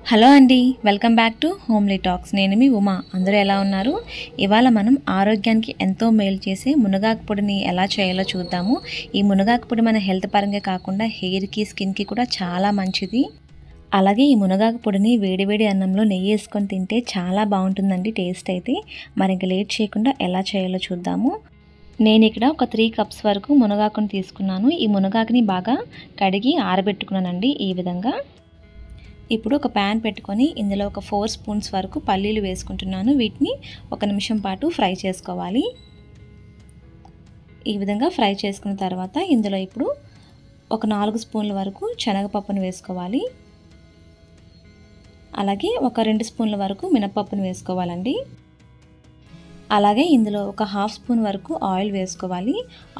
Hello అండి, welcome back to homely talks. నేను మీ ఉమా. అందరూ ఎలా ఉన్నారు? ఇవాళ మనం ఆరోగ్యానికి ఎంతో మేలు చేసే మునగాకు పొడిని ఎలా చేయాలో చూద్దాము. ఈ మునగాకు పొడి మన హెల్త్ పరంగా కాకుండా హెయిర్కి, స్కిన్కి కూడా చాలా మంచిది. అలాగే ఈ మునగాకు పొడిని వేడివేడి అన్నంలో నెయ్యి వేసుకొని తింటే చాలా బాగుంటుందండి టేస్ట్ అయితే. మరి ఇంక లేట్ చేయకుండా ఎలా చేయాలో చూద్దాము. నేను ఇక్కడ ఒక 3 కప్స్ వరకు మునగాకుని తీసుకున్నాను. ఈ మునగాకుని బాగా కడిగి ఆరబెట్టుకున్నానండి ఈ విధంగా. ఇప్పుడు ఒక ప్యాన్ పెట్టుకొని ఇందులో ఒక 4 స్పూన్స్ వరకు పల్లీలు వేసుకుంటున్నాను. వీటిని 1 నిమిషం పాటు ఫ్రై చేసుకోవాలి. ఈ విధంగా ఫ్రై చేసుకున్న తర్వాత ఇందులో ఇప్పుడు ఒక 4 స్పూన్ల వరకు శనగపప్పును వేసుకోవాలి. అలాగే ఒక 2 స్పూన్ల వరకు మినపప్పును వేసుకోవాలండి. అలాగే ఇందులో ఒక 1/2 స్పూన్ వరకు ఆయిల్ వేసుకోవాలి.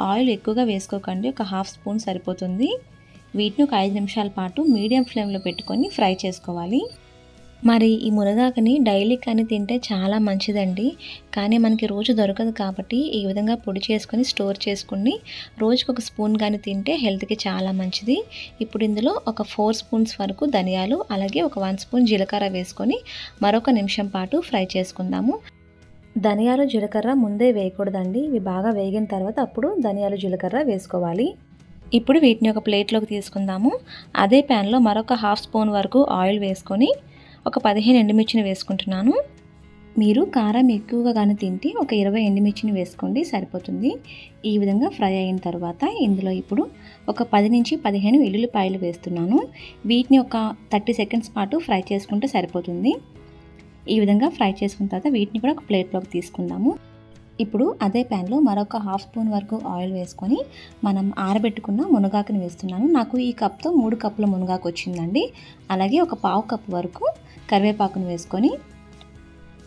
ఆయిల్ ఎక్కువగా వేసుకోకండి, ఒక 1/2 స్పూన్ సరిపోతుంది. వీటిని ఒక 5 నిమిషాల పాటు మీడియం ఫ్లేమ్లో పెట్టుకొని ఫ్రై చేసుకోవాలి. మరి ఈ మునగాకుని డైలీ కానీ తింటే చాలా మంచిదండి. కానీ మనకి రోజు దొరకదు కాబట్టి ఈ విధంగా పొడి చేసుకొని స్టోర్ చేసుకుని రోజుకు ఒక స్పూన్ కానీ తింటే హెల్త్కి చాలా మంచిది. ఇప్పుడు ఇందులో ఒక 4 స్పూన్స్ వరకు ధనియాలు, అలాగే ఒక 1 స్పూన్ జీలకర్ర వేసుకొని మరొక నిమిషం పాటు ఫ్రై చేసుకుందాము. ధనియాలు, జీలకర్ర ముందే వేయకూడదండి. ఇవి బాగా వేగిన తర్వాత అప్పుడు ధనియాలు, జీలకర్ర వేసుకోవాలి. ఇప్పుడు వీటిని ఒక ప్లేట్లోకి తీసుకుందాము. అదే ప్యాన్లో మరొక 1/2 స్పూన్ వరకు ఆయిల్ వేసుకొని ఒక 15 ఎండుమిర్చిని వేసుకుంటున్నాను. మీరు కారం ఎక్కువగా కానీ తింటే ఒక 20 ఎండుమిర్చిని వేసుకోండి, సరిపోతుంది. ఈ విధంగా ఫ్రై అయిన తర్వాత ఇందులో ఇప్పుడు ఒక 10 నుంచి 15 వెల్లుల్లిపాయలు వేస్తున్నాను. వీటిని ఒక 30 సెకండ్స్ పాటు ఫ్రై చేసుకుంటే సరిపోతుంది. ఈ విధంగా ఫ్రై చేసుకున్న తర్వాత వీటిని కూడా ఒక ప్లేట్లోకి తీసుకుందాము. ఇప్పుడు అదే ప్యాన్లో మరొక 1/2 స్పూన్ వరకు ఆయిల్ వేసుకొని మనం ఆరబెట్టుకున్న మునగాకుని వేస్తున్నాను. నాకు ఈ కప్తో 3 కప్పుల మునగాకు వచ్చిందండి. అలాగే ఒక 1/2 కప్పు వరకు కరివేపాకును వేసుకొని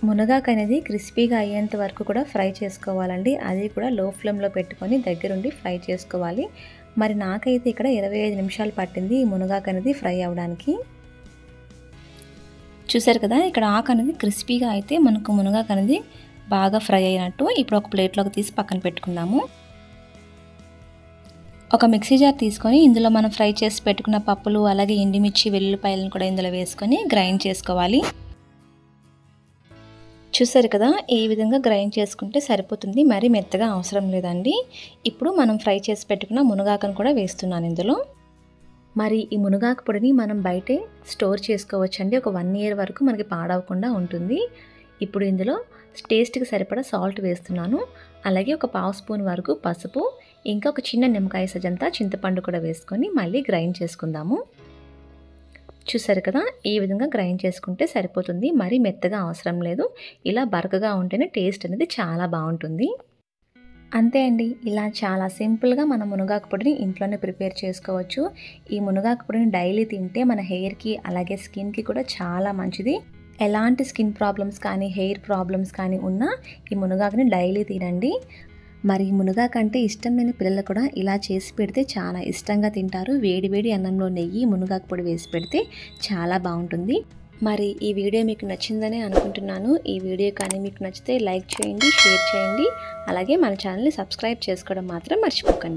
మునగాకు అనేది క్రిస్పీగా అయ్యేంత వరకు కూడా ఫ్రై చేసుకోవాలండి. అది కూడా లో ఫ్లేమ్లో పెట్టుకొని దగ్గరుండి ఫ్రై చేసుకోవాలి. మరి నాకైతే ఇక్కడ 25 నిమిషాలు పట్టింది ఈ మునగాకు అనేది ఫ్రై అవ్వడానికి. చూసారు కదా, ఇక్కడ ఆకు అనేది క్రిస్పీగా అయితే మనకు మునగాకు అనేది బాగా ఫ్రై అయినట్టు. ఇప్పుడు ఒక ప్లేట్లోకి తీసి పక్కన పెట్టుకుందాము. ఒక మిక్సీ జార్ తీసుకొని ఇందులో మనం ఫ్రై చేసి పెట్టుకున్న పప్పులు, అలాగే ఎండుమిర్చి, వెల్లుల్లిపాయలను కూడా ఇందులో వేసుకొని గ్రైండ్ చేసుకోవాలి. చూసారు కదా, ఈ విధంగా గ్రైండ్ చేసుకుంటే సరిపోతుంది, మరీ మెత్తగా అవసరం లేదండి. ఇప్పుడు మనం ఫ్రై చేసి పెట్టుకున్న మునగాకును కూడా వేస్తున్నాను ఇందులో. మరి ఈ మునగాకు పొడిని మనం బయటే స్టోర్ చేసుకోవచ్చండి. ఒక 1 ఇయర్ వరకు మనకి పాడవకుండా ఉంటుంది. ఇప్పుడు ఇందులో టేస్ట్కి సరిపడా సాల్ట్ వేస్తున్నాను. అలాగే ఒక 1/2 స్పూన్ వరకు పసుపు, ఇంకా ఒక చిన్న నిమ్మకాయ సజంతా చింతపండు కూడా వేసుకొని మళ్ళీ గ్రైండ్ చేసుకుందాము. చూసారు కదా, ఈ విధంగా గ్రైండ్ చేసుకుంటే సరిపోతుంది, మరీ మెత్తగా అవసరం లేదు. ఇలా బరకగా ఉంటేనే టేస్ట్ అనేది చాలా బాగుంటుంది. అంతే అండి, ఇలా చాలా సింపుల్గా మనం మునగాకు పొడిని ఇంట్లోనే ప్రిపేర్ చేసుకోవచ్చు. ఈ మునగాకు పొడిని డైలీ తింటే మన హెయిర్కి అలాగే స్కిన్కి కూడా చాలా మంచిది. ఎలాంటి స్కిన్ ప్రాబ్లమ్స్ కానీ హెయిర్ ప్రాబ్లమ్స్ కానీ ఉన్నా ఈ మునగాకుని డైలీ తినండి. మరి మునగాకు అంటే ఇష్టం లేని పిల్లలు కూడా ఇలా చేసి పెడితే చాలా ఇష్టంగా తింటారు. వేడి వేడి అన్నంలో నెయ్యి, మునగాకు పొడి వేసి పెడితే చాలా బాగుంటుంది. మరి ఈ వీడియో మీకు నచ్చిందనే అనుకుంటున్నాను. ఈ వీడియో కానీ మీకు నచ్చితే లైక్ చేయండి, షేర్ చేయండి, అలాగే మన ఛానల్ని సబ్స్క్రైబ్ చేసుకోవడం మాత్రం మర్చిపోకండి.